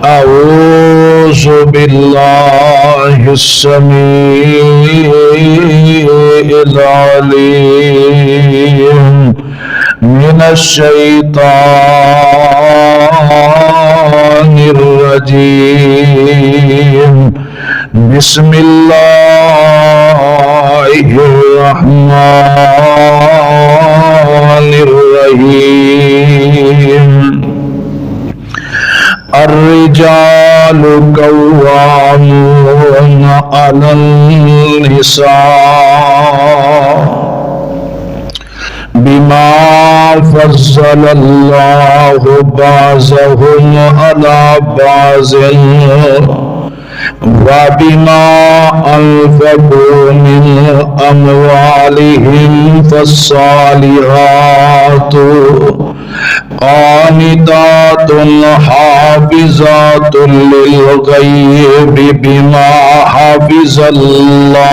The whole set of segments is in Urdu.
أعوذ بالله السميع العليم من الشيطان الرجيم. بسم الله الرحمن الرحيم. الرجال قوامون على النساء بما فضل الله بعضهم على بعض وبما أنفقوا من أموالهم. فالصالحات قانتات حافظات للغيب بما حفظ الله.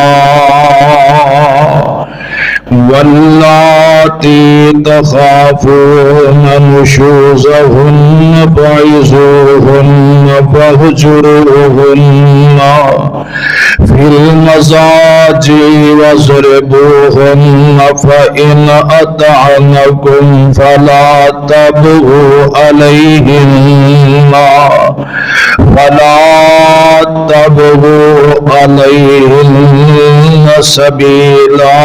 واللاتي تخافون نشوزهن فعظوهن فاهجروهن في المضاجع واضربوهن. فإن أطعنكم فلا تبغوا عليهن سبيلا.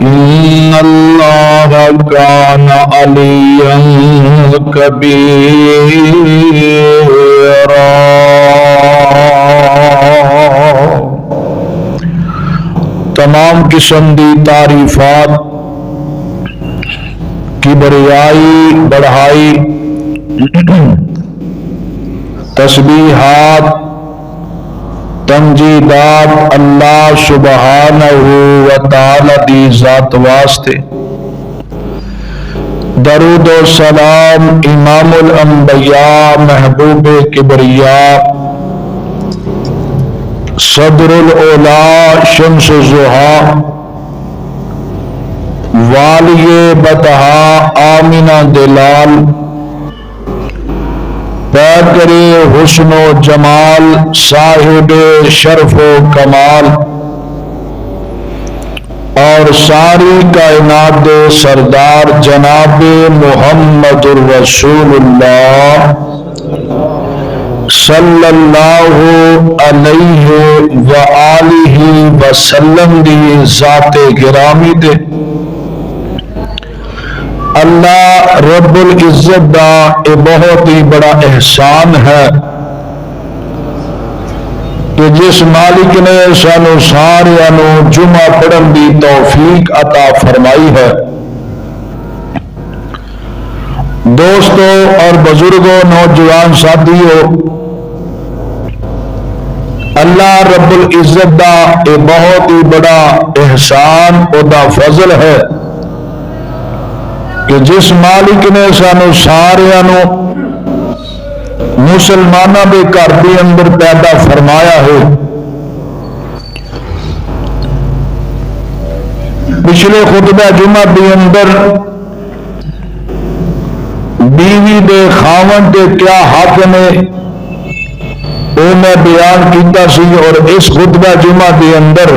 إن الله كان عليا كبيرا. تمام قسم دی تعریفات کی بڑائی بڑھائی تسبیحات تمجیدات اللہ سبحانہ و تعالی دی ذات واسطے. درود و سلام امام الانبیاء محبوب کبریا صدر الاولا شمس الضحیٰ والی بطحا آمنہ دلال پیکر حسن و جمال صاحب شرف و کمال اور ساری کائنات سردار جناب محمد الرسول اللہ صلی اللہ علیہ وآلہ وسلم دی ذات گرامی دے. اللہ رب العزت دا اے بہت ہی بڑا احسان ہے کہ جس مالک نے سانو سارے نو جمعہ پڑھن دی توفیق عطا فرمائی ہے. دوستو اور بزرگوں نوجوان ساتھیوں، اللہ رب العزت دا اے بہت ہی بڑا احسان او دا فضل ہے کہ جس مالک نے سانو سارے نو مسلمانہ دے گھر دے اندر پیدا فرمایا ہے. پچھلے خطبہ جمعہ دے اندر بیوی دے خاوند دے کیا حق نے وہ میں بیان کیتا سی، اور اس خطبہ جمعہ دے اندر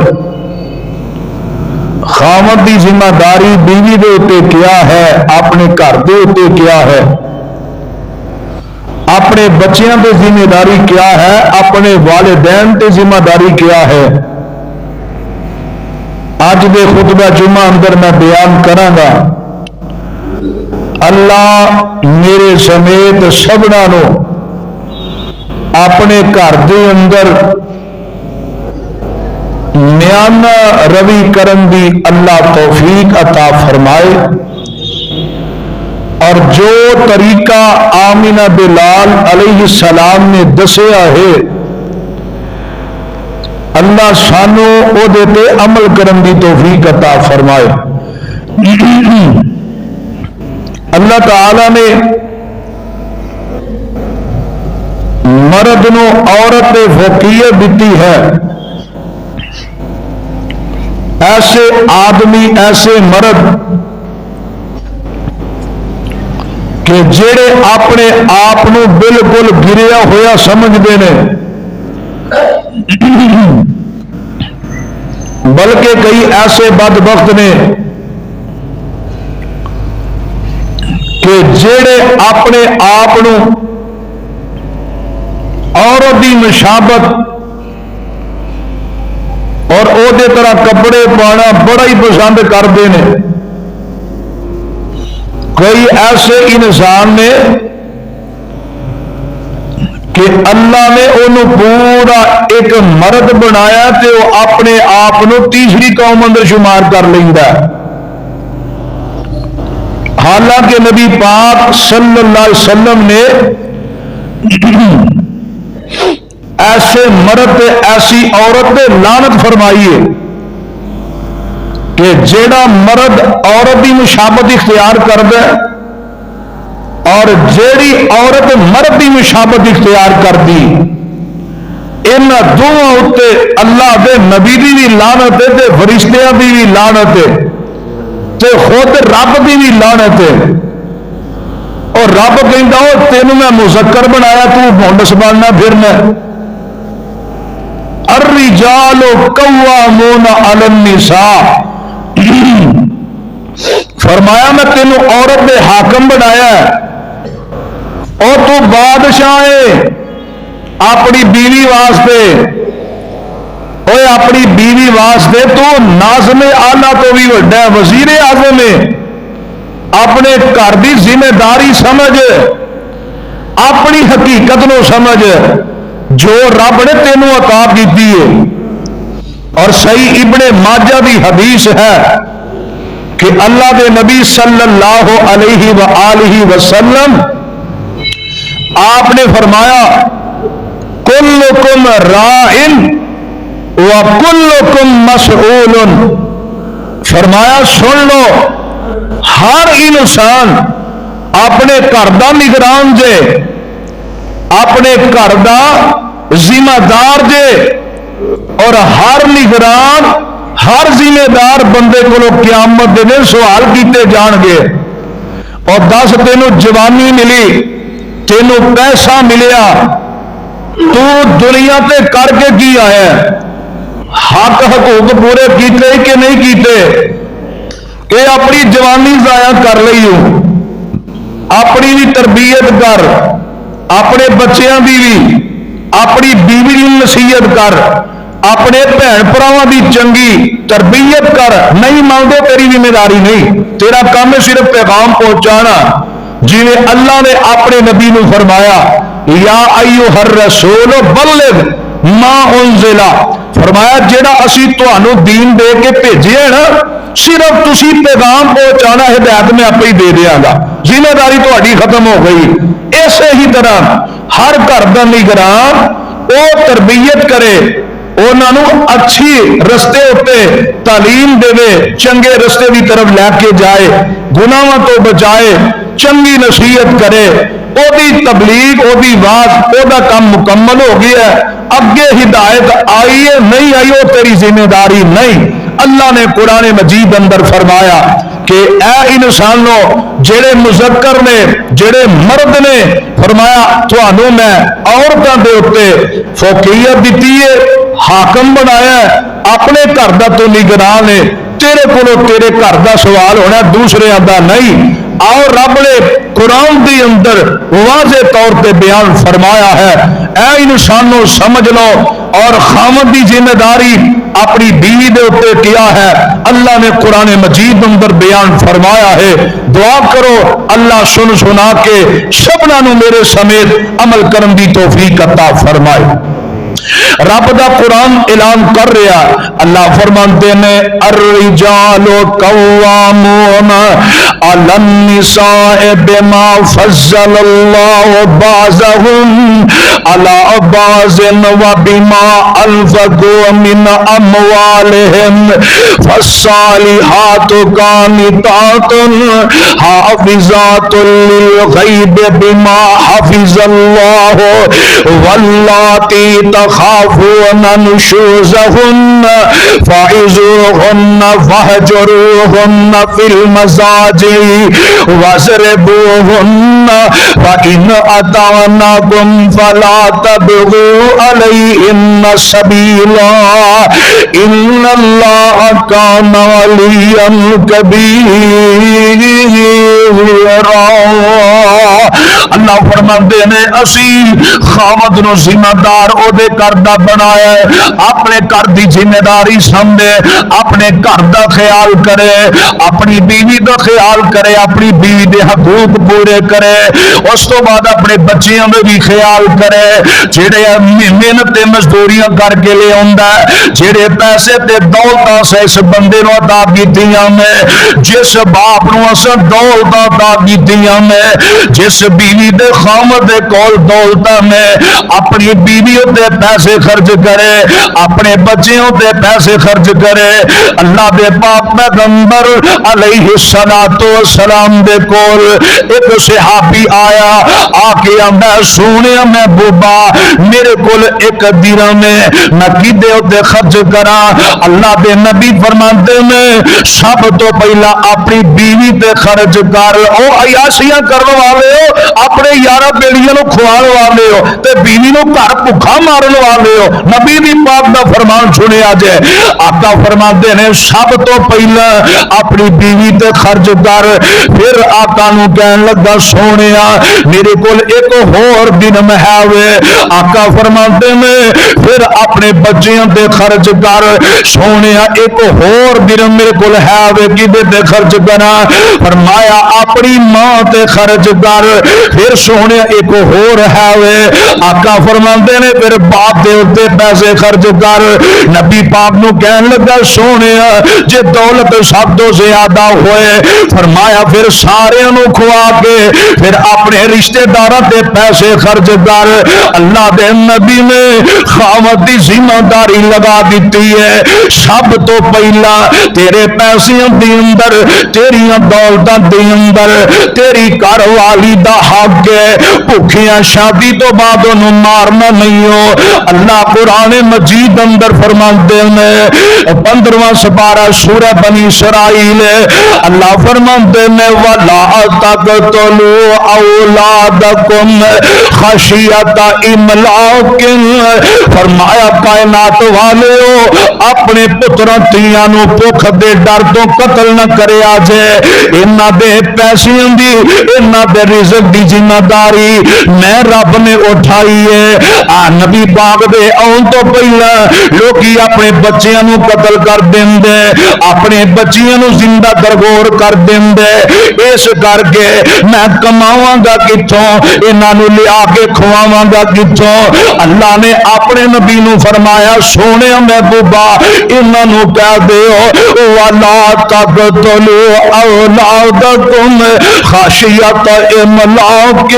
خاوند دی ذمہ داری بیوی دے اتے کیا ہے، اپنے گھر دے اتے کیا ہے، اپنے بچیاں دے ذمہ داری کیا ہے، اپنے والدین تے ذمہ داری کیا ہے. اج دے خطبہ جمعہ اندر میں بیان کراں گا. اللہ میرے سمیت سبنا نو اپنے گھر دے اندر میانہ روی کرن دی اللہ توفیق عطا فرمائے، اور جو طریقہ آمنہ بلال علیہ السلام نے دسیا ہے اللہ سانو او دیتے عمل کرن دی توفیق عطا فرمائے. اللہ تعالی نے مرد نو عورت دے فوقیت دیتی ہے. ایسے آدمی ایسے مرد کہ جڑے اپنے آپ نو بالکل گریا ہویا سمجھتے ہیں، بلکہ کئی ایسے بدبخت نے کہ جڑے اپنے آپ نو عورت دی مشابت اور او دے طرح کپڑے پانا بڑا ہی پسند کرتے ہیں۔ کئی ایسے انسان نے کہ اللہ نے انہوں پورا ایک مرد بنایا تے وہ اپنے آپ نو تیسری قوم اندر شمار کر لیندہ ہے، حالانکہ نبی پاک صلی اللہ علیہ وسلم نے ایسے مرد ایسی عورت پہ لعنت فرمائی ہے کہ جیڑا مرد عورت کی مشابت اختیار کرتا ہے اور جیڑی عورت مرد کی مشابت اختیار کرتی، ان دونوں اتنے اللہ دے نبی دی بھی لعنت ہے تے فرشتیاں دی بھی لعنت ہے تے خود رب دی بھی لعنت ہے۔ اور رب کہندا او تینوں میں مذکر بنایا تو مونس بننا پھرنا۔ الرجال قوامون علی النساء، فرمایا میں تینوں عورت دے حاکم بنایا ہے اور تو بادشاہ ہے اپنی بیوی واسطے، اوے اپنی بیوی واسطے تو ناظم اعلیٰ تو بھی بڑا وزیر اعظم ہے۔ اپنے گھر کی ذمہ داری سمجھ، اپنی حقیقت نو سمجھ جو رب نے تینوں عطا کی ہے۔ اور صحیح ابن ماجہ دی حدیث ہے کہ اللہ دے نبی صلی اللہ علیہ وآلہ وسلم آپ نے فرمایا کلکم راعٍ وکلکم مسئول، فرمایا سن لو ہر انسان اپنے گھر دا نگران جے، اپنے گھر دا ذمہ دار جے، اور ہر نگران ہر ذمہ دار بندے کو قیامت دے دن سوال کیتے جان گے۔ اور دس تینوں جوانی ملی، تینوں پیسہ ملیا، تو دنیا تے کر کے کی آیا ہے؟ حق حقوق پورے کیتے کہ نہیں کیتے؟ کہ اپنی جوانی ضائع کر لی ہوں، اپنی بھی تربیت کر، اپنے بچیاں دی بھی، اپنی بیوی کی نصیحت کر، اپنے بھن بھراواں دی چنگی تربیت کر۔ نہیں مانگے تیری ذمہ داری نہیں، تیرا کام ہے صرف پیغام پہنچانا، جی اللہ نے اپنے نبی نو فرمایا یا ایھا الرسول بلغ ما انزل، فرمایا جیڑا اسی تانوں دین دے کے بھیجے ہے نا، صرف تسی پیغام پہنچانا، ہدایت میں آپ ہی دے دیا گا، ذمہ داری تہاڈی ختم ہو گئی۔ اسی ہی طرح ہر گھر دا نگران او تربیت کرے، انہوں اچھی رستے اتے تعلیم دے، چنگے رستے کی طرف لے کے جائے، گناہوں تو بچائے، چنگی نصیحت کرے، او دی تبلیغ، او دی واز، او دا کام مکمل ہو گیا ہے، اگے ہدایت آئی ہے نہیں آئی وہ تیری ذمہ داری نہیں۔ اللہ نے قرآن مجید اندر فرمایا کہ اے انسانوں جڑے مذکر نے، جڑے مرد نے، فرمایا تھانوں میں عورتاں دے اوتے فوقیت دیتی ہے، حاکم بنایا ہے، اپنے گھر دا تو نگران ہے، تیرے کولو تیرے گھر دا سوال ہونا، دوسرے دا نہیں۔ اور رب نے قرآن دی اندر واضح طور پہ بیان فرمایا ہے اے انسانوں سمجھ لو، اور خاوند دی ذمہ داری اپنی بیوی دے اوپر کیا ہے، اللہ نے قرآن مجید اندر بیان فرمایا ہے۔ دعا کرو اللہ سن سنا کے سبنا نو میرے سمیت عمل کرن دی توفیق عطا فرمائے۔ رب دا قرآن اعلان کر رہا، اللہ فرماتے ہیں الرجال قوامون علی النساء بما فضل اللہ بعضهم علی بعض وبما انفقوا من اموالهم فالصالحات قانتات حافظات للغیب بما حفظ اللہ واللاتی تخافون نشوزهن فعظوهن واهجروهن في المضاجع وَاضْرِبُوهُنَّ فَإِنْ أَطَعْنَكُمْ فَلَا تَبْغُوا عَلَيْهِنَّ سَبِيلًا إِنَّ اللَّهَ كَانَ عَلِيًّا كَبِيرًا۔ اللہ فرماندے نے اسی خاوند نو ذمہ دار او دے گھر دا بنایا ہے، اپنے گھر دی ذمہ داری سمجھے، اپنے گھر دا خیال کرے، اپنی بیوی دا خیال کرے، اپنی بیوی دے حقوق پورے کرے، اس تو بعد اپنے بچیاں دے بھی خیال کرے، جڑے محنت تے مزدوریاں کر کے لے آندا ہے، جڑے پیسے تے دولت سے اس بندے نو عطا کیتیاں نے، جس باپ نو اساں دولت عطا کیتیاں نے، جس بیوی دے خامد دے کول دولت میں اپنی بیویوں تے پیسے خرچ کرے، اپنے بچیوں تے پیسے خرچ کرے۔ اللہ دے پاک پیغمبر علیہ السلام دے کول ایک صحابی آیا، آ کے آندا سونے میں بوبا میرے کول ایک درہم ہے، میں کدے تے خرچ کراں؟ اللہ دے نبی فرماندے نے سب تو پہلا اپنی بیوی تے خرچ کر، او عیاشیاں کرن والے ہو، اپنے یارہ بیڑیاں نو کھوان والے ہو تے بیوی نو گھر بھکھا مارن والے ہو، نبی دی پاک دا فرمان سنیا جے۔ آقا فرماندے نے سب تو پہلا اپنی بیوی تے خرچ کر، پھر آقا نو کہن لگا سونیا میرے کول ایک ہور درہم ہے وے، آقا فرماندے نے پھر اپنے بچیاں تے خرچ کر، سونیا ایک ہور درہم میرے کول ہے وے کدے تے خرچ کراں؟ فرمایا اپنی ماں تے خرچ کر، پھر سونے ایک ہور ہے وے، آقا فرماندے نے پھر باپ دے اوتے پیسے خرچ کر۔ نبی پاک نو کہن لگا سونے جے دولت سب تو زیادہ ہوئے، فرمایا پھر سارے نو کھوا کے پھر اپنے رشتہ داراں تے پیسے خرچ کر۔ اللہ دے نبی نے خاوند دی ذمہ داری لگا دیتی ہے، سب تو پہلا تیرے پیسیاں دی اندر، تیریاں دولتاں دی اندر تیری گھر والی دا حق ہے، بھوکیاں شادی تو بعد انہوں مارنا نہیں ہو۔ اللہ قرآن مجید اندر فرماندے نے 15واں سپارہ سورہ بنی اسرائیل، اللہ فرماندے نے وَلَا تَقْتُلُوا أَوْلَادَكُمْ خَشْيَةَ إِمْلَاقٍ، فرمایا کائنات والے ہو اپنے پتراں تیاں نو بھوک دے ڈر تو قتل نہ کریا جے، انہاں دے پیسیاں دی انہاں دے رزق دی ذمہ داری میں رب نے اٹھائی ہے۔ نبی پاک دے آن تو پہلا لوکی اپنے بچیاں نو قتل کر دیندے، اپنے بچیاں نو زندہ درگور کر دیندے، اس کر کے میں کماواں گا کتھوں، انہاں نو لیا کے کھواواں گا کتھوں؟ اللہ نے اپنے نبی نو فرمایا سونے محبوبہ انہاں نو کہہ دیو وَلَا تَقْتُلُوا أَوْلَادَكُمْ خَشْيَةَ إِمْلَاقٍ،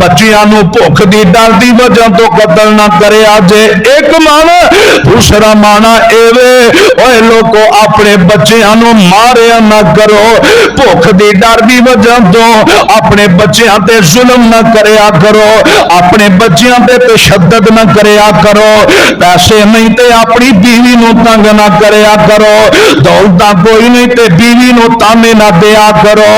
بچیاں نو بھوک دی ڈر دی وجہ تو قتل نہ کریا جے، ایک معنی۔ دوسرا معنی ایوے اے لوگو اپنے بچیاں نو ماریا نہ کرو، بھوک دی ڈر دی وجہ تو اپنے بچیاں تے ظلم نہ کریا کرو، اپنے بچیاں تے تشدد نہ کریا کرو، پیسے نہیں تے اپنی بیوی نو تنگ نہ کریا کرو، دولتاں کوئی نہیں تے بیوی نو تانے نہ دیا کرو،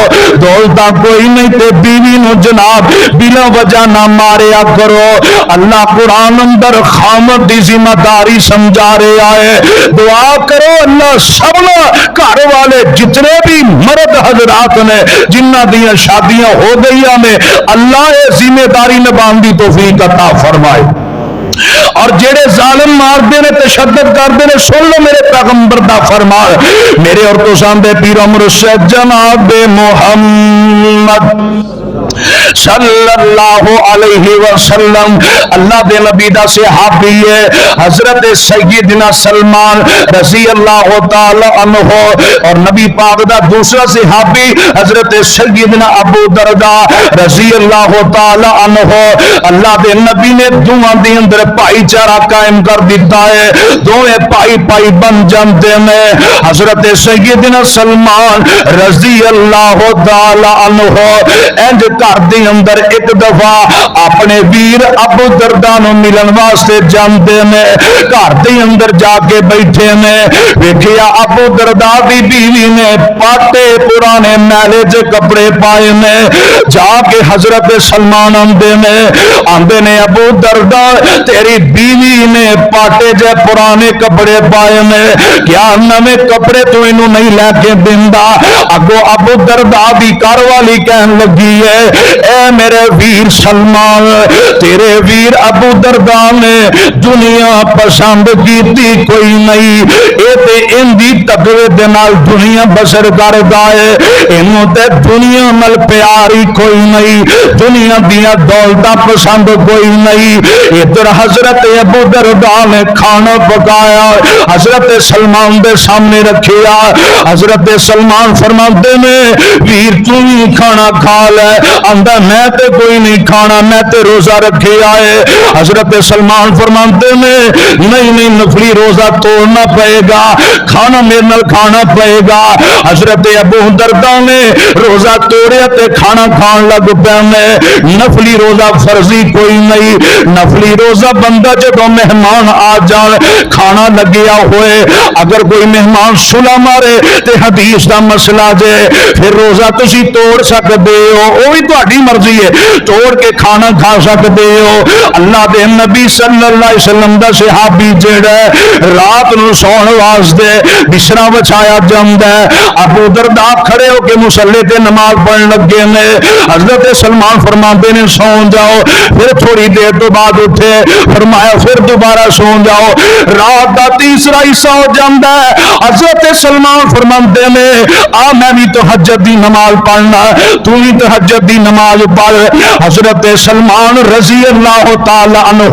دولتاں کوئی نہیں تے بیوی نو جناب بلا وجہ نہ ماریا کرو۔ اللہ قرآن اندر خامد دی ذمہ داری سمجھا رہا ہے، دعا کرو اللہ سبنا گھر والے جتنے بھی مرد حضرات نے جنہ دیاں شادیاں ہو گئیاں نے اللہ یہ ذمہ داری نبھان دی توفیق عطا فرمائے، اور جڑے ظالم مار دے نے تشدد کر دے نے سن لو میرے پیغمبر دا فرمان، میرے اور تو سامنے پیر مرشد جناب محمد صلی اللہ علیہ وسلم، اللہ دے نبی دا صحابی ہے حضرت سیدنا سلمان رضی اللہ تعالی عنہ، اور نبی پاک دا دوسرا صحابی حضرت سیدنا ابو درداء رضی اللہ تعالی عنہ۔ اللہ دے نبی نے دوواں دے اندر بھائی چارہ قائم کر دیتا ہے، دوویں بھائی بھائی بن جاندے نے۔ حضرت سیدنا سلمان رضی اللہ تعالی عنہ انج گھر دے اندر ایک دفعہ آپ اپنے ویر ابو دردا نو ملن واسطے جاندے نے، گھر دے اندر جا کے بیٹھے نے، ویکھیا ابو دردا دی بیوی نے پاٹے پرانے میلے جے کپڑے پائے نے، جا کے حضرت سلمان آندے نے ابو دردا تیری بیوی نے پاٹے جے پرانے کپڑے پائے نے، کیا نویں کپڑے تو انہوں نہیں لے کے دیندا؟ اگو ابو دردا دی گھر والی کہن لگی ہے اے میرے ویر سلمان، تیرے ویر ابو دردا نے دنیا پسند کیتی کوئی نہیں، اے تے ان دی تقوی دے نال دنیا بسر کردا ہے، انہوں تے دنیا نال پیاری کوئی نہیں، دنیا دیا دولتاں پسند کوئی نہیں۔ ادھر حضرت ابو دردا نے کھانا پکایا، حضرت سلمان دے سامنے رکھیا، حضرت سلمان فرماندے نے ویر تو ہی کھانا کھا لے، آندا میں تے کوئی نہیں کھانا، میں تے روزہ رکھے آئے۔ حضرت سلمان فرماندے نے نہیں نہیں نفلی روزہ توڑنا پڑے گا، کھانا میرے نال کھانا پڑے گا۔ حضرت ابو دردا نے روزہ توڑیا تے کھانا کھان لگ پیا میں، نفلی روزہ فرضی کوئی نہیں، نفلی روزہ بندہ جدو مہمان آ جان کھانا لگیا ہوئے، اگر کوئی مہمان سلا مارے تے حدیث دا مسئلہ جے پھر روزہ تسی توڑ سکتے ہو، وہ بھی تہاڈی مرضی ہے، توڑ کے کھانا کھا سکتے ہو۔ اللہ دے نبی صلی اللہ علیہ وسلم دا صحابی جڑا رات نو سون واسطے بستر وچھایا جاندا ہے، ابو دردا کھڑے ہو کے مصلی تے نماز پڑھن لگے نے، حضرت سلمان فرماندے نے سو جاؤ، پھر تھوڑی دیر تو بعد اٹھے فرمایا پھر دوبارہ سو جاؤ، رات دا تیسرا حصہ ہو جاندا ہے، حضرت سلمان فرماندے نے آ میں بھی تہجد دی نماز پڑھنا، تو بھی تہجد دی نماز پڑھ۔ حضرت سلمان رضی اللہ تعالی عنہ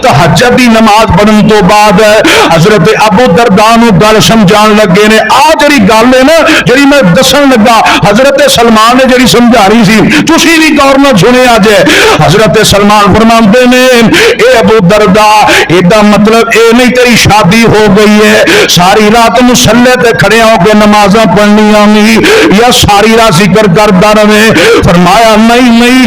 تہجد دی نماز پڑھن تو بعد حضرت ابو دردا نو گل سمجھان لگے نے، آ جڑی گل ہے نا جڑی میں دسن لگا حضرت سلمان نے جڑی سمجھا رہی سی تسی بھی غور نال سنیا جے۔ حضرت سلمان فرماندے نے اے ابو دردا ایدا مطلب اے نہیں تیری شادی ہو گئی ہے ساری رات مصلی تے کھڑے ہو کے نمازاں پڑھنیاں نہیں یا ساری رات ذکر کردا رہے؟ فرمایا نہیں نہیں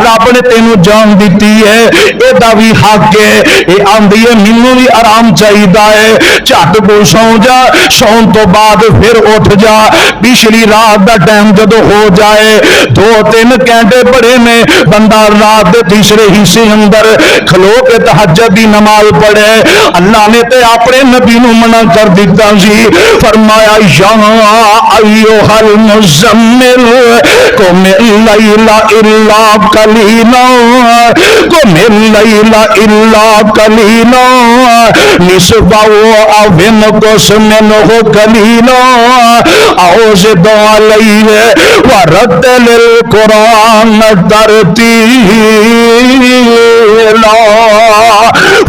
رب نے تینوں جان دیتی ہے، ایدا بھی حق ہے، اے آندی ہے مینوں بھی آرام چاہیدا ہے، جھٹ کو سو جا، سون تو بعد پھر اٹھ جا، پچھلی رات دا ٹائم جدو ہو جائے 2-3 گھنٹے بڑے میں بندہ رات دے تیسرے حصے اندر کھلو کے تہجد دی نماز پڑھے۔ اللہ نے تے اپنے نبی نو منع کر دیتا سی، فرمایا یا ایھا المزمل قم اللیل الا قلیلا قم اللیل الا قلیلا نصفہ او انقص منہ قلیلا او زد علیہ ورتل القرآن ترتیلا۔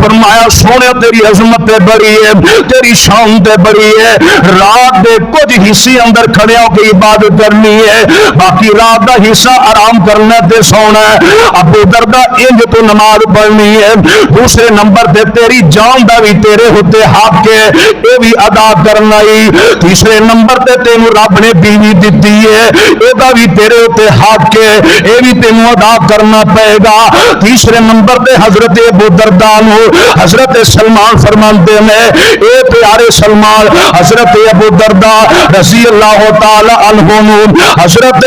فرمایا سونے تیری عظمت بڑی ہے، تیری شان بڑی ہے، رات دے کچھ حصے اندر کھڑے ہو کے عبادت کرنی ہے، باقی رات دا حصہ آرام کرنا تے سونا ہے۔ ابو دردا انج تو نماز پڑھنی ہے، دوسرے نمبر تے تیری جان دا بھی تیرے ہوتے حق ہے، اے بھی ادا کرنا ہی، تیسرے نمبر تے تینوں رب نے بیوی دیتی ہے، اے دا بھی تیرے ہوتے حق ہے، اے بھی تینوں ادا کرنا پائے گا۔ تیسرے نمبر تے حضرت ابو دردا نو حضرت سلمان فرماندے نے اے پیارے سلمان، حضرت ابو دردا رضی اللہ تعالی عنہ نو حضرت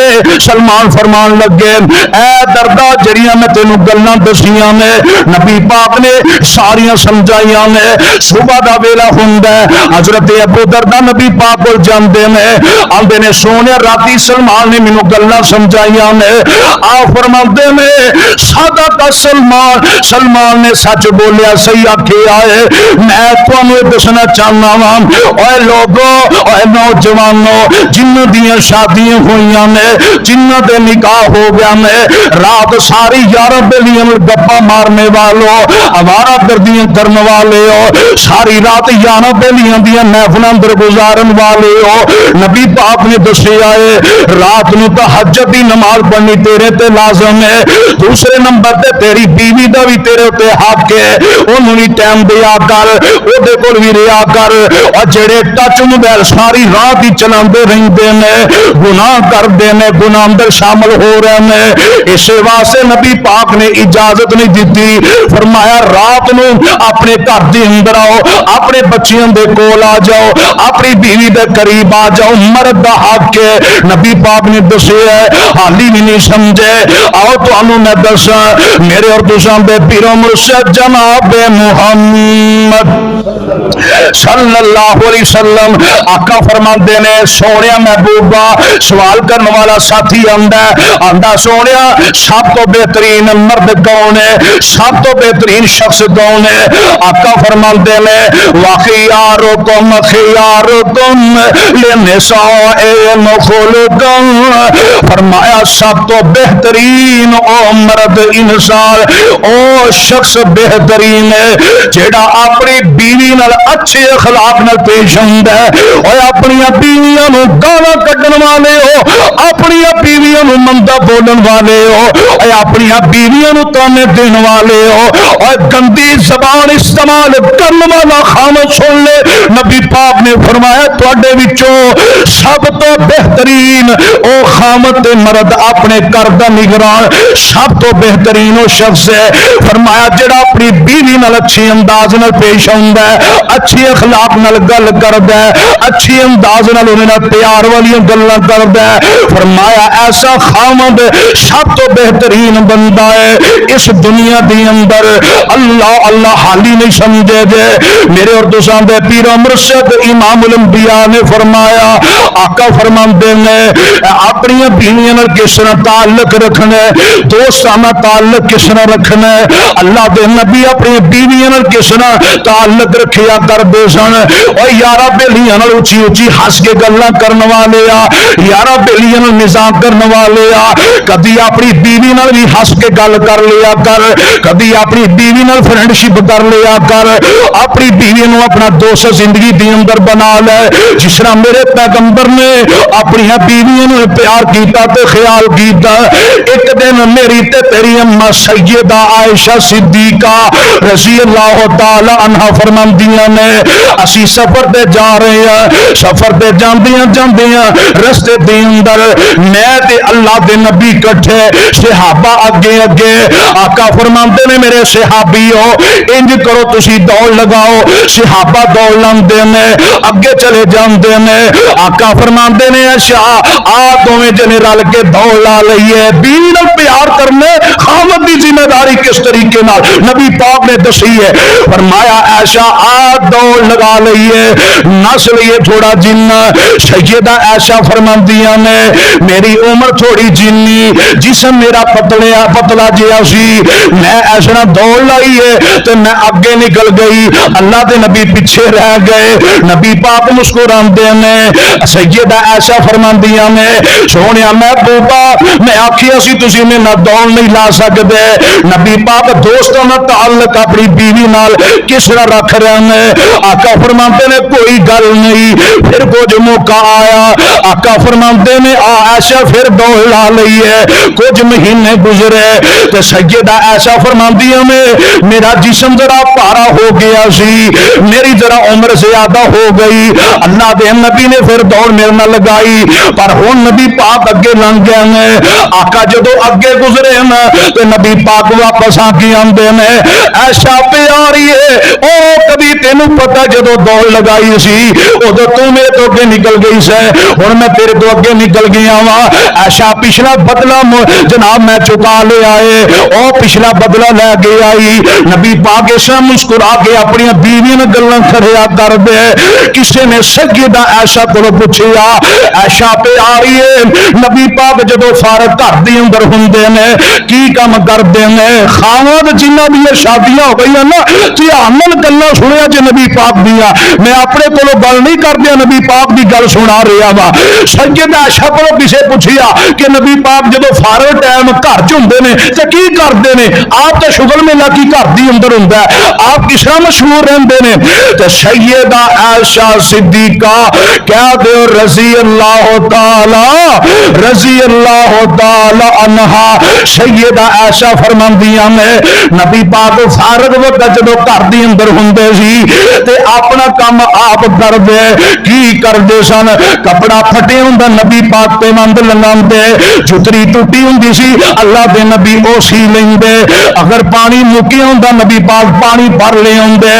سلمان فرمان لگے اے دردا جڑیاں میں تینوں گلاں دسیاں نے نبی پاک نے ساریاں سمجھائیاں نے، صبح دا ویلا ہوندا ہے حضرت ابو دردا نبی پاک کول جاندے نے، آندے نے سونے راتی سلمان نے مینوں گلاں سمجھائیاں نے، آ فرماندے نے صدق سلمان، سلمان نے سچ بولیا صحیح آکھیا ہے۔ میں تانوں دسنا چاہنا وا اے لوگو اے نوجوانو جنہاں دیاں شادیاں ہوئیاں نے، جنہاں دے نکاح ہو گیا نے، رات ساری یاراں بیلیاں گپاں مارنے والو، آوارہ گردیاں کرنے والے ہو، ساری رات یاراں بیلیاں دیاں محفلاں اندر گزارن والے ہو، نبی پاک نے دسیا ہے رات نو تہجد دی نماز پڑھنی تیرے تے لازم ہے، دوسرے نمبر تے تیری بیوی دا بھی تیرے تے حق ہے، نو بھی ٹائم دیا کر، وہ کول بھی رہا کر، اور جڑے ٹچ موبائل ساری رات ہی چلاندے رہندے نے گناہ کردے نے، گناہ اندر شامل ہو رہے ہیں۔ اس واسطے نبی پاک نے اجازت نہیں دیتی، فرمایا رات نو اپنے گھر دے اندر آؤ، اپنے بچیاں دے کول آ جاؤ، اپنی بیوی دے قریب آ جاؤ، مرد دا حق ہے۔ نبی پاک نے دسیا ہے، حالی بھی نہیں سمجھے۔ آؤ تانوں میں دساں، میرے اور تساں دے پیر و مرشد جناب محمد صلی اللہ علیہ وسلم آقا فرماندے نے سونیا محبوبہ، سوال کرنے والا ساتھی آندا سونیا سب تو بہترین مرد کون ہے، سب تو بہترین شخص کون ہے؟ آقا فرماندے نے وَخِيَارُكُمْ خِيَارُكُمْ لِنِسَائِهِمْ خُلُقًا، فرمایا سب تو بہترین او مرد انسان او شخص بہترین ہے جیڑا اپنی بیوی نال اچھے اخلاق نال پیش ہوندا ہے، اور اپنی بیویاں نو گالاں کڈن والے ہو، اپنی بیویاں نو مندا بولن والے ہو، اور اپنی بیویاں نو تانے دین والے ہو، اور گندی زبان استعمال کرن والا خامد سن لے، نبی پاک نے فرمایا تواڈے وچوں سب تو بہترین او خامد مرد اپنے گھر دا نگران سب تو بہترین او شخص ہے، فرمایا جڑا اپنی بیوی نال اچھی انداز نال پیش ہوندا ہے، اچھی اخلاق نال گل کردا ہے، اچھی انداز نال انہاں نال پیار والی گلاں کردا ہے، فرمایا ایسا خامد سب تو بہترین بندہ ہے اس دنیا دی اندر۔ اللہ اللہ حالی نہیں سمجھے جے، میرے اور تساں دے پیر و مرشد امام الانبیاء نے فرمایا، آقا فرماندے نے اپنی بیویاں نال کس طرح تعلق رکھنا ہے، دوستانہ تعلق کس طرح رکھنا ہے، اللہ دے نبی اپنی بیویاں نال کس طرح تعلق رکھیا کردے سن، اور یارا بیلیاں نال اچھی اچھی ہس کے گلاں کرن والے آ، یارا بیلیاں نال مزاق کرن والے آ، کدی اپنی بیوی نال بھی ہس کے گل کر لیا کر، کدی اپنی بیوی نال فرینڈشپ کر لیا کر، اپنی بیوی نو اپنا دوست زندگی دی اندر بنا لے، جس طرح میرے پیغمبر نے اپنی بیویاں نو پیار کیتا تے خیال کیتا۔ ایک دن میری تے تیری اماں سیدہ عائشہ صدیقہ رضی اللہ تعالی عنہا فرماندیاں نے اسی سفر تے جا رہے ہیں، سفر تے جاندیاں جاندیاں رستے دے اندر میں تے اللہ دے نبی کٹھے، صحابہ اگے اگے، آقا فرماندے نے میرے صحابیو انج کرو تسی دوڑ لگاؤ، صحابہ دوڑ لاندے نے اگے چلے جاندے نے، آقا فرماندے نے اچھا آ دوویں جنے رل کے دوڑ لا لئیے، بیوی نال پیار کرنے خامد دی ذمہ داری کس طریقے نال نبی پاک نے دسی ہے، فرمایا ایسا آ دوڑ لگا لئیے، نس لئیے تھوڑا جن، سیدہ عائشہ فرماندیاں نے میری عمر تھوڑی جنی، جسم میرا پتلا جیا سی، میں ایسا دوڑ لائی ہے تو میں اگے نکل گئی، اللہ دے نبی پیچھے رہ گئے، نبی پاک مسکراندے نے، سیدہ عائشہ فرماندیاں نے سونیا محبوبہ میں آکھیا سی تسی میں نہ دوڑ نہیں لا سکدے، نبی پاک دوستانہ تعلق اپنی بیوی نال کس طرح رکھ رہے ہیں، آقا فرماندے نے کوئی گل نہیں، پھر کچھ موقع آیا، آقا فرماندے نے عائشہ پھر دوڑ لا لئی ہے، کچھ مہینے گزرے تو سیدہ عائشہ فرماندیاں میں میرا جسم ذرا پارا ہو گیا سی، میری ذرا عمر زیادہ ہو گئی، اللہ دے نبی نے پھر دوڑ میرے نہ لگائی، پر ہن نبی پاک اگے لنگ گئے ہیں، آقا جدو اگے گزرے ہیں تو نبی پاک واپس آ کے آندے نے ایسا پیاری ہے او کبھی تینوں پتہ جدو دوڑ لگائی سی ادو تو میرے تو اگے نکل گئی سے، ہن میں تیرے تو اگے نکل گیا وا، ایسا پچھلا بدلہ جناب میں چکا لے آئے، او پچھلا بدلہ لے کے آئی، نبی پاک ایسا مسکرا کے اپنی بیوی نے گلاں کھڑیا کر دے، کسی نے سیدہ عائشہ کو پوچھیا عائشہ پیاری ہے نبی پاک جدو فارغ گھر دے اندر ہوندے نے کی کام کردے نے، خاوند جنہاں دی شادیاں ہو گئی نا دھیان نال گلاں سنیا جے نبی پاک دیاں، میں اپنے کولوں گل نہیں کردیا نبی پاک دی گل سنا رہا وا، سیدہ عائشہ کو کسے پوچھیا کہ نبی پاک جدو فارغ ٹائم گھر چ ہوندے نے تے کی کردے نے؟ آپ تے شغل میلہ کی گھر دی اندر ہوندا ہے، آپ کس طرح مشہور رہندے نے؟ تے سیدہ عائشہ صدیقہ کہہ دے رضی اللہ تعالی عنہا، سیدہ عائشہ فرماندیاں نے نبی پاک فارغ وقت جدو گھر دی اندر ہوندے سی تے اپنا کام آپ کردے کی کردے سن؟ کپڑا پھٹے ہوندا نبی پاک تے مند لنگاندے، جتری ٹوٹی ہوندی سی اللہ دے نبی او سی لیندے، اگر پانی مکی ہوندا نبی پاک پانی بھر لے آندے،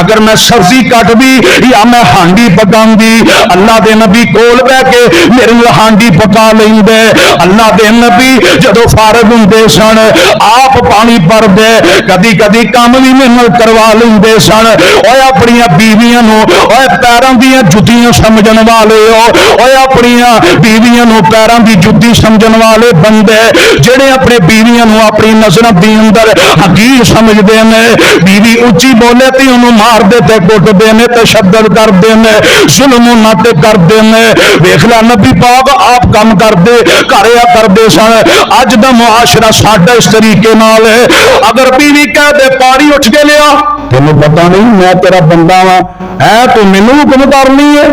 اگر میں سبزی کٹ دی یا میں ہانڈی پکاندی اللہ دے نبی کول بیٹھ کے میرے ہانڈی پکا لیندے۔ اللہ دے نبی جدو فارغ ہوندے سن آپ پانی بھر دے، کدی کدی کام بھی محنت کروا لیندے سن۔ اوے اپنی بیویاں نو اوے پیراں دی جُتیاں سمجھن والے اوے اپنی بیویاں نو پیراں دی جُتی سمجھن والے بندے جڑے اپنے بیویاں نو اپنی نظر دی اندر حقیر سمجھدے نے، بیوی اچھی بولے تے انہوں مار دے تے کٹ دے نے، تشدد کر دے نے، ظلم نہ تے کر دے نے۔ ویکھ لا نبی پاک آپ کام کر دے کریا کر دے سن۔ اج دا معاشرہ ساڈا اس طریقے نال ہے، اگر بیوی کہہ دے پانی اٹھ کے لیا، تینوں پتہ نہیں میں تیرا بندہ وا ہے تو مینوں حکم کرنی ہے،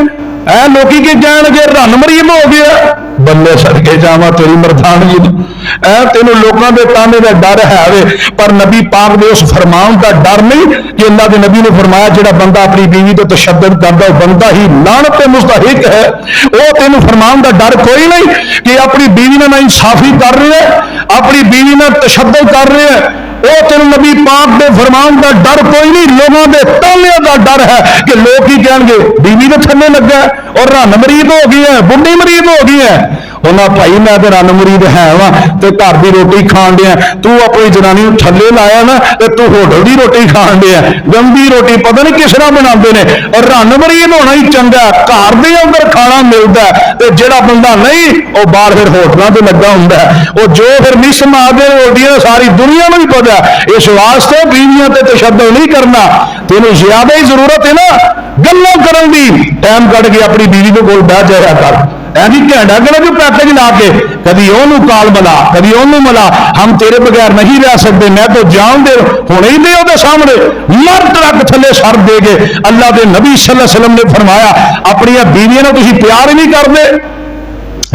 اے لوکی کی کہن گے رن مرید ہو گیا، بندے سڑکے جاواں تیری مردانگی اے تینوں لوکاں دے تانے دا ڈر ہے وے، پر نبی پاک دے اس فرمان دا ڈر نہیں کہ اللہ دے نبی نے فرمایا جڑا بندہ اپنی بیوی تے تشدد کردا وہ بندہ ہی لعنت تے مستحق ہے۔ او تینوں فرمان دا ڈر کوئی نہیں کہ اپنی بیوی نال انصافی کر رہے ہے، اپنی بیوی نال تشدد کر رہے ہے، وہ تین نبی پاک دے فرمان دا ڈر کوئی نہیں، لوگوں دے تانے دا ڈر ہے کہ لوگ ہی کہیں گے بیوی دے تھلے لگا اور رن مرید ہو گئی ہے، بڈھی مرید ہو گئی ہے۔ انہاں بھائی میں تے رن مرید ہے وا تے گھر دی روٹی کھان دیا، تو اپنی جنانی نوں تھلے لایا نا تے تو ہوٹل دی روٹی کھان دیا، گندی روٹی پتہ نہیں کس طرح بناندے نے۔ اور رن مرید ہونا ہی چنگا، گھر دے اندر کھانا ملدا ہے تے جڑا بندہ نہیں وہ باہر پھر ہوٹلاں تے لگا ہوندا ہے، وہ جو پھر مس مار دے روٹیاں ساری دنیا نوں ہی پتہ ہے۔ اس واسطے بیویاں تے تشدد نہیں کرنا، تینوں زیادہ ہی ضرورت ہے نا گلاں کرن دی، ٹائم کڈ کے اپنی بیوی دے کول بیٹھ جایا کر، ایسی گھنٹا کرو جو پیکج لا کے کدی انہوں کال ملا کدی انہوں ملا، ہم تیرے بغیر نہیں رہ سکتے، میں تو جان دے ہونے ہی دے وہ سامنے مر ٹرک تھلے سر دے گے۔ اللہ دے نبی صلی اللہ علیہ وسلم نے فرمایا اپنی بیویاں نوں تسی پیار ہی نہیں کرتے۔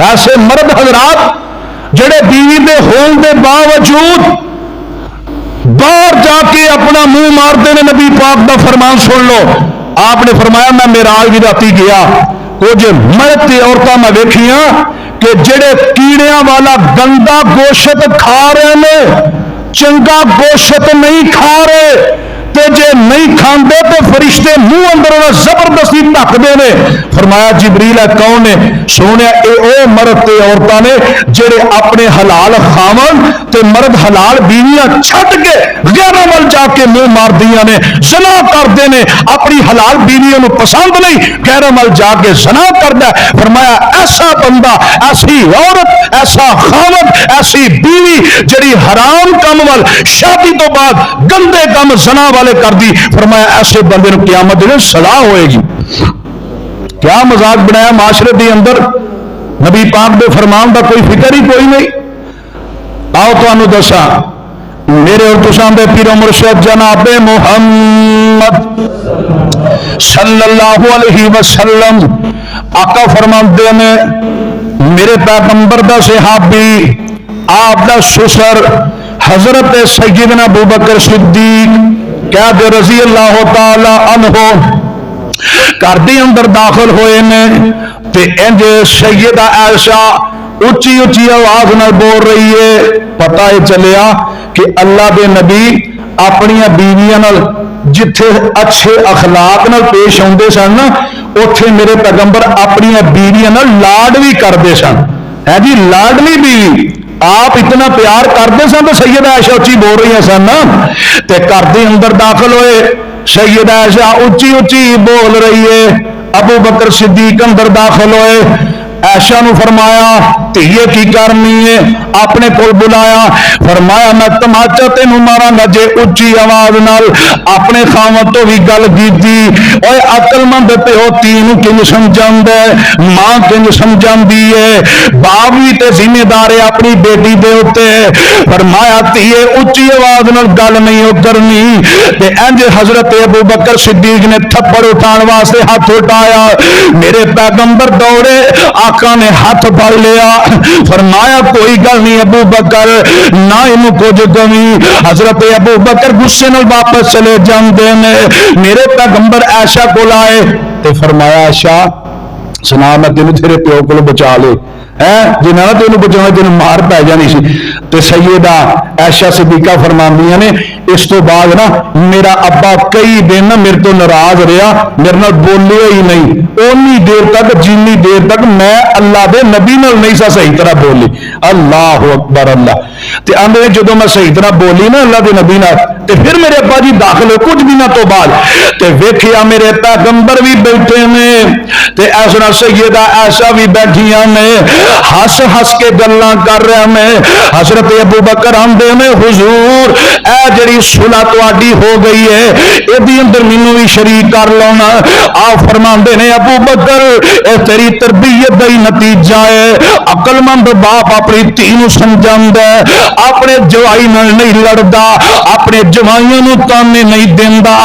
ایسے مرد حضرات جڑے بیوی دے ہون دے باوجود باہر جا کے اپنا منہ مارتے ہیں، نبی پاک دا فرمان سن لو، آپ نے فرمایا میں معراج دی راتی گیا، کچھ مرد تے عورتاں میں ویکھیاں کہ جڑے کیڑیاں والا گندا گوشت کھا رہے نے، چنگا گوشت نہیں کھا رہے، تے جے نہیں کھاندے تو فرشتے منہ اندر زبردستی ڈھکدے نے۔ فرمایا جبریل ہے کون نے؟ سونے اے او مرد تے عورتاں نے جڑے اپنے حلال خاون تے مرد حلال بیویاں چھڈ کے غیر عمل جا کے منہ مار دیاں نے، زنا کردے نے، اپنی حلال بیویوں نو پسند نہیں، غیر عمل جا کے زنا کردا ہے۔ فرمایا ایسا بندہ، ایسی عورت، ایسا خاون، ایسی بیوی جڑی حرام کام وال شادی تو بعد گندے کام زنا والے کر دی، فرمایا ایسے بندے نو قیامت دن سزا ہوئے گی۔ کیا مذاق بنایا معاشرے دی اندر، نبی پاک دے فرمان دا کوئی فکر ہی کوئی نہیں۔ آؤ تانوں دساں میرے اور تساں دے پیر و مرشد جناب محمد صلی اللہ علیہ وسلم آقا فرماندے نے میرے پیغمبر دا صحابی آپ دا سسر حضرت سیدنا ابوبکر صدیق کہہ دے رضی اللہ تعالی عنہ گھر دے اندر داخل ہوئے نے تے انج سیدہ عائشہ اچھی اچھی آواز نال بول رہی ہے، پتہ ہی چلیا کہ اللہ دے نبی اپنی بیویاں نال جتھے اچھے اخلاق نال پیش ہوندے سن نا، اوتھے میرے پیغمبر اپنی بیویاں نال لاڈ بھی کردے سن۔ ہے جی لاڈلی بیوی، آپ اتنا پیار کرتے سن تو سیدہ عائشہ اچھی بول رہی سن نا، تے گھر دے اندر داخل ہوئے سیدہ عائشہ اچھی اچھی بول رہی ہے، ابو بکر صدیق اندر داخل ہوئے، عائشہ نو فرمایا دھیے کی کرنی ہے؟ اپنے کول بلایا، فرمایا میں تماچا تینوں مارا گا جے اچھی آواز نال اپنے خاوند تو بھی گل کیتی۔ اوے عقل مند پیو تینوں کنج سمجھاندا ہے، ماں کنج سمجھاندی ہے، باپ بھی تے ذمہ دار ہے اپنی بیٹی دے اوتے۔ فرمایا دھیے اچھی آواز نال گل نہیں ہو کرنی۔ تے انج حضرت ابو بکر صدیق نے تھپڑ اٹھان واسطے ہاتھ اٹھایا، میرے پیغمبر دوڑے، آقا نے ہاتھ پھڑ لیا، فرمایا کوئی گل نہیں ابو بکر، نہ انہوں کچھ کمی۔ حضرت ابو بکر غصے نال واپس چلے جاندے نے۔ میرے پیغمبر عائشہ کو لائے تے فرمایا عائشہ سنا میں تینوں تیرے پیو کو بچا لے، جی نہ تینوں بچاؤ تینوں مار پی جانی سی۔ تے سیدہ عائشہ صدیقہ فرماندیاں نے اس تو بعد نا میرا ابا کئی دن میرے تو ناراض رہا، میرے نال بولیا ہی نہیں اونی دیر تک جنی دیر تک میں اللہ دے نبی نال نہیں سا صحیح طرح بولی۔ اللہ اکبر اللہ تے آندے جدوں میں صحیح طرح بولی نا اللہ دے نبی نال تے پھر میرے ابا جی داخل ہوئے کچھ دنوں تو بعد تے ویکھیا میرے پیغمبر بھی بیٹھے نے تے اس نال سیدہ عائشہ بھی بیٹھیاں نے، ہس ہس کے گلاں کر رہے نے۔ حضرت ابو بکر آندے نے حضور اے جڑی صلح تواڈی ہو گئی ہے ایدی اندر مینوں بھی شریک کر لونا۔ آپ فرماندے نے ابو بکر اے تیری تربیت دا ہی نتیجہ ہے، عقل مند باپ اپنی دھی نوں سمجھاندا ہے، اپنے جوائی نال نہیں لڑدا، اپنے جوائیاں نوں تانے نہیں دیندا۔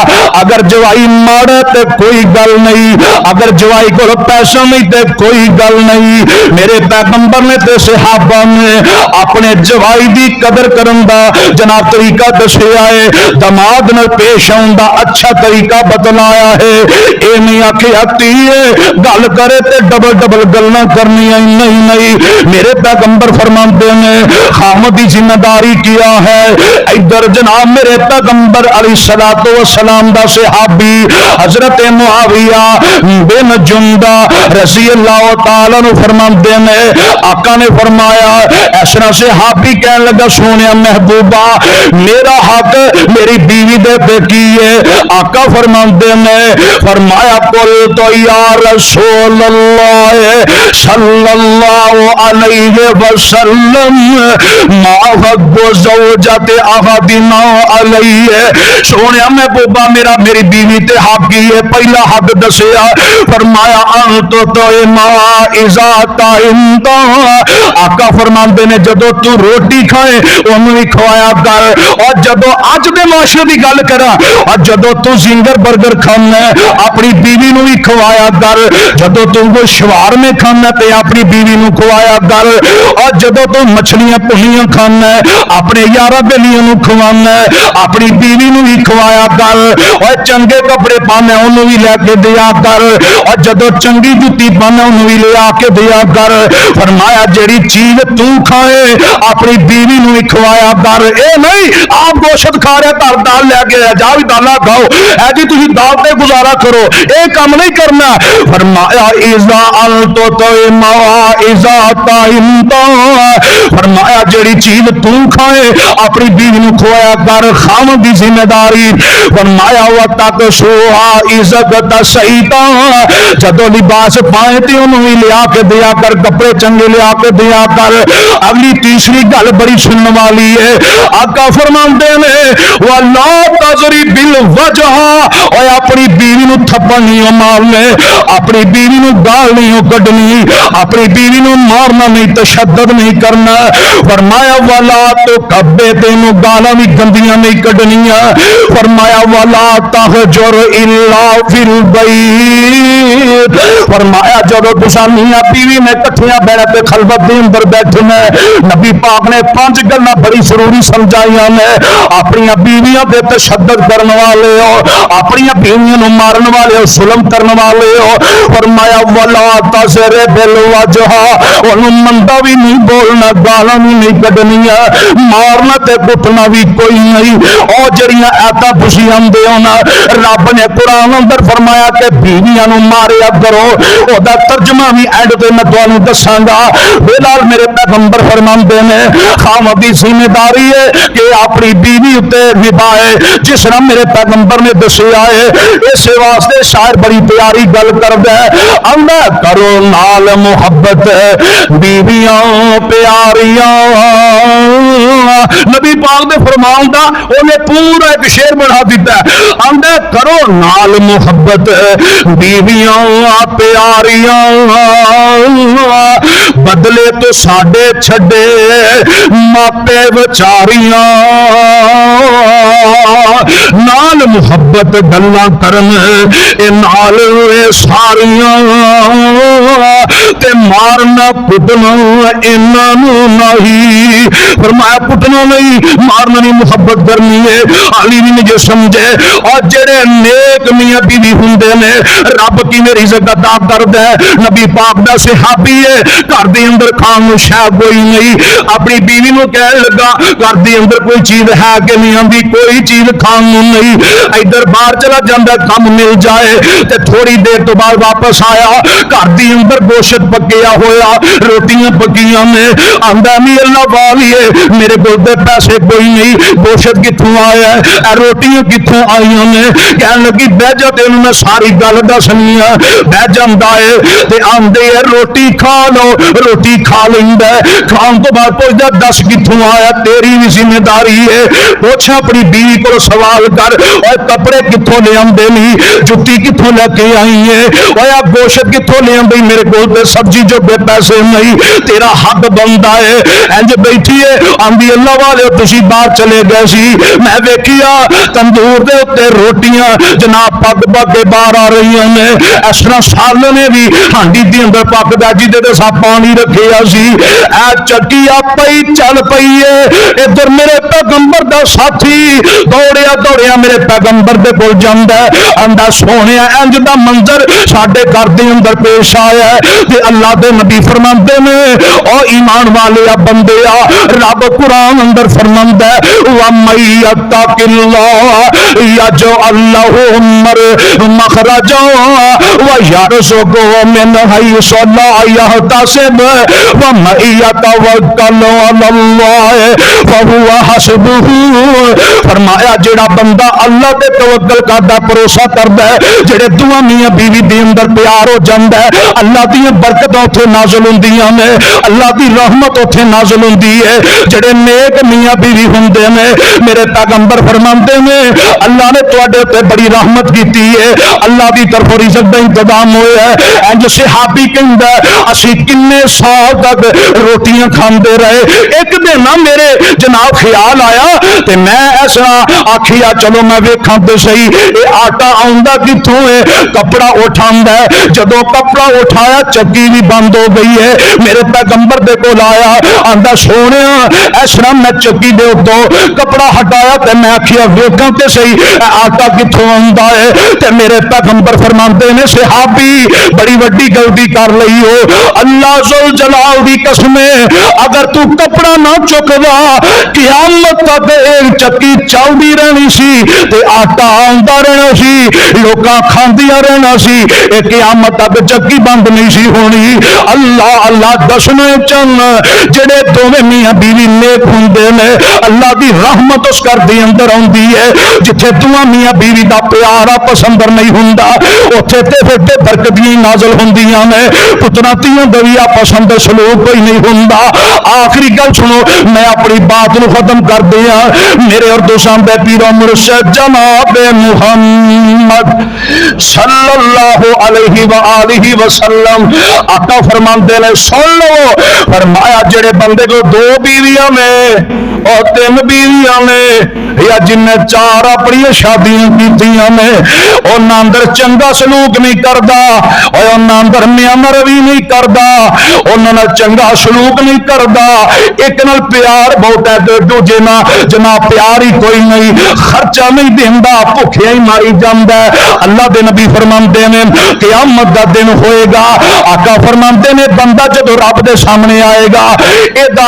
اگر جوائی ماڑا تے کوئی گل نہیں، اگر جوائی کول پیسہ نہیں تے کوئی گل نہیں۔ میرے پیغمبر نے تے صحابہ نے اپنے جوائی دی قدر کرن دا جناب طریقہ دسیا ہے، دماد نال پیش آن دا اچھا طریقہ بتلایا ہے۔ اے نہیں آکھیا تیے گل کرے تے ڈبل ڈبل گلاں کرنیاں نہیں نہیں۔ میرے پیغمبر فرماندے نے خامد دی ذمہ داری کیا ہے۔ ادھر جناب میرے پیغمبر علیہ الصلوۃ والسلام دا صحابی حضرت معاویہ بن جندہ رضی اللہ تعالی عنہ فرماندے نے آقا نے فرمایا اس طرح صحابی کہنے لگا سونیا محبوبہ میرا حق میری بیوی دے پہ کی ہے؟ آقا فرماندے نے فرمایا قل تو یا رسول اللہ صلی اللہ علیہ وسلم ما حق زوجت احدنا علیہ۔ سونیا محبوبہ میری بیوی تے حق کی ہے؟ پہلا حق دسیا فرمایا انت تو ما اذا تعمت۔ آقا فرماندے نے جدو تو روٹی کھائے انہوں ہی کھوایا کر، اور جدو اج دے معاشرے دی گل کراں اور جدو تو زنگر برگر کھانا اپنی بیوی نو بھی کھوایا کر، جدو تو کوئی شوارمے کھانا تے اپنی بیوی نو کھوایا کر، اور جدو تو مچھلیاں پلیاں کھانا اپنے یاراں بیلیاں نو کھوانا اپنی بیوی نو بھی کھوایا کر، اور چنگے کپڑے پانے انہوں بھی لے کے دیا کر، اور جدو چنگی جُتی پانے انہوں بھی لے آ کے دیا کر۔ فرمایا جیڑی چیز تو کھائے اپنی بیوی نو بھی کھوایا کر۔ اے نہیں آپ گوشت کھا رہے تر دال لے کے جا بھی دالا کھاؤ، اے جی تسی دال تے گزارا کرو، اے کام نہیں کرنا۔ فرمایا اذا انت طعما اذا طعمت، فرمایا جیڑی چیز تو کھائے اپنی بیوی نو کھوایا کر، خاوند دی ذمہ داری۔ فرمایا وتقسوها اذا تسیت، جدو لباس پائے تے انہوں بھی لیا کے دیا کر، کپڑے چنگے لیا کے دیا کر۔ اگلی تیسری گل بڑی سننے والی ہے، آقا فرماندے نے وَلَا تَضْرِبْ بِالْوَجْهِ، اور اپنی بیوی نو تھپڑ نہیں مارنے، اپنی بیوی نو گال نہیں کڈنی، اپنی بیوی نو مارنا نہیں، تشدد نہیں کرنا۔ فرمایا وَلَا تُكَبِّرْ، تینوں گالاں بھی گندیاں نہیں کڈنیاں۔ فرمایا وَلَا تَهْجُرْ إِلَّا فِي الْبَيْتِ، فرمایا جدو تساں میاں بیوی نے کٹھیاں بیٹھ کے خلوت دے اندر بیٹھنا، نبی پاک نے 5 گلاں بڑی ضروری سمجھائیاں نے۔ اپنی بیویاں دے تشدد کرنے والے ہو، اپنی بیویاں نو مارن والے ہو، ظلم کرنے والے ہو، فرمایا ولا تضرب الوجہ، انہوں مندا بھی نہیں بولنا، گالاں بھی نہیں کڈنیاں، مارنا تے کٹنا بھی کوئی نہیں۔ او جڑیاں آیتاں تسی آندے ہو نا رب نے قرآن اندر فرمایا کہ بیویاں نو ماریا کرو او دا ترجمہ بھی اینڈ تے میں تانوں دساں گا بلال میرے پیغمبر فرماندے نے خاوند دی ذمہ داری ہے کہ اپنی بیوی اتے نبھائے جس طرح میرے پیغمبر نے دسیا ہے اس واسطے شاعر بڑی پیاری گل کردا ہے آندا کرو نال محبت بیویاں پیاریاں نبی پاک دے فرمان دا انہیں پورا ایک شعر بنا دیتا ہے آندا کرو نال محبت بیویاں پیاریاں بدلے تو ساڈے چھڈے ماپے وچاریاں نال محبت گلاں کرن اے نال ساریاں تے مارنا کٹنا انہاں نوں نہیں فرمایا کٹنا نہیں مارنا نہیں محبت کرنی ہے علی نے جو سمجھے اور جڑے نیک میاں بیوی ہوندے نے رب کی میری عزت عطا کردا ہے نبی پاک دا صحابی ہے گھر دے اندر کھان نوں شے کوئی نہیں اپنی بیوی نوں کہن لگا گھر دے اندر کوئی چیز ہے کہ نہیں آندی کوئی چیز کھان نوں نہیں ادھر باہر چلا جاندا کم مل جائے تے تھوڑی دیر تو بعد واپس آیا گھر دے اندر گوشت پکیا ہویا روٹیاں پکیاں نے آندا نہیں اللہ والیے میرے کول تے پیسے کوئی نہیں گوشت کتھوں آیا ہے روٹیاں کتھوں آئیاں نے کہن لگی بہ جا تینوں میں ساری گل دسنی ہے بہ جاندا ہے تے آندے ہے روٹی کھا لو روٹی کھا لیندا ہے کھان تو بعد پوچھدا دس کتھوں آیا تیری بھی ذمہ داری ہے پوچھ اپنی بیوی کو سوال کر اور کپڑے کتھوں لے آندے نہیں جُتی کتھوں لے کے آئی ہے اویا گوشت کتھوں لے آندی میرے کول تے سبزی جو بے پیسے نہیں تیرا حق بندا ہے انج بیٹھی ہے آندی اللہ والے تسی باہر چلے گئے سی میں ویکھیا تندور دے اوتے روٹیاں جناب پک پک کے باہر آ رہی نے اس طرح سالے نے بھی ہانڈی دے اندر پکدا جی دے سا پانی رکھیا سی اے چکی پئی چل پئی ہے ادھر میرے پیغمبر دا ساتھی دوڑیا دوڑیا میرے پیغمبر دے کول جاندا ہے آندا سونیا انج دا منظر ساڈے گھر دے اندر پیش آیا ہے تے اللہ دے نبی فرماندے نے او ایمان والے بندیا رب قرآن اندر فرماندا ہے وَمَن يَتَّقِ اللَّهَ يَجْعَل لَّهُ مَخْرَجًا وَيَرْزُقْهُ مِنْ حَيْثُ لَا يَحْتَسِبُ وَمَن يَتَوَكَّلْ عَلَى اللَّهِ فَهُوَ حَسْبُهُ فرمایا جڑا بندہ اللہ تے توکل کردا بھروسہ کردا ہے جڑے دوواں میاں بیوی دے اندر پیار ہو جاندا ہے اللہ دی برکتاں اوتھے نازل ہوندیاں نے اللہ دی رحمت اوتھے نازل ہوندی ہے جڑے نیک میاں بیوی ہوندے نے میرے پیغمبر فرماندے نے اللہ نے تواڈے تے بڑی رحمت کیتی ہے اللہ دی طرف رزق دا انتظام ہویا ہے انج صحابی کہندا اسی کنے سال تک روٹیاں کھاندے رہے ایک دن نہ میرے جناب خیال آیا تے میں ایسا آکھیا چلو میں ویکھاں تے صحیح اے آٹا آندا کتھوں ہے کپڑا اٹھاندا ہے جدوں کپڑا اٹھایا چکی بھی بند ہو گئی ہے میرے پیغمبر دے کول آیا آندا سونیا اس طرح میں چکی دے اتوں کپڑا ہٹایا تے میں آکھیا ویکھاں تے صحیح آٹا کتھوں آندا ہے تے میرے پیغمبر فرماندے نے صحابی بڑی وڈی غلطی کر لئی ہو اللہ ذل جلال دی قسم اگر تو کپڑا نہ چکدا قیامت تک ایک چکی چلدی رہنی سی تے آٹا آندا رہنا سی لوکاں کھاندیاں رہنا سی اے قیامت تک چکی بند نہیں سی ہونی اللہ اللہ دسنے چن جڑے دوویں میاں بیوی نیک ہوندے نے اللہ دی رحمت اس گھر دے اندر آندی ہے جتھے دوواں میاں بیوی دا پیار آپس اندر نہیں ہوندا اوتھے تے پھر بے برکتیاں نازل ہوندیاں نے پتراں تیاں دا وی آپس اندر سلوک کوئی نہیں ہوندا آخری گل سنو میں اپنی بات نو ختم کر دیا میرے اور دوستان دے پیر و مرشد جناب محمد صلی اللہ علیہ وآلہ وسلم آقا فرماندے نے سن لو فرمایا جڑے بندے کو دو بیویاں نے اور تین بیویاں نے یا جن نے چار اپنی شادیاں کیتیاں نے انہاں اندر چنگا سلوک نہیں کردا اور انہاں اندر میاں روی نہیں کردا انہاں نال چنگا سلوک نہیں کردا ایک نال پیار بہت ہے دوجے نال جناب پیار ہی کوئی نہیں خرچہ نہیں دیندا بھکھیا ہی ماری جاندا ہے اللہ دے نبی فرماندے نے قیامت دا دن ہوئے گا آقا فرماندے نے بندہ جدو رب دے سامنے آئے گا ادا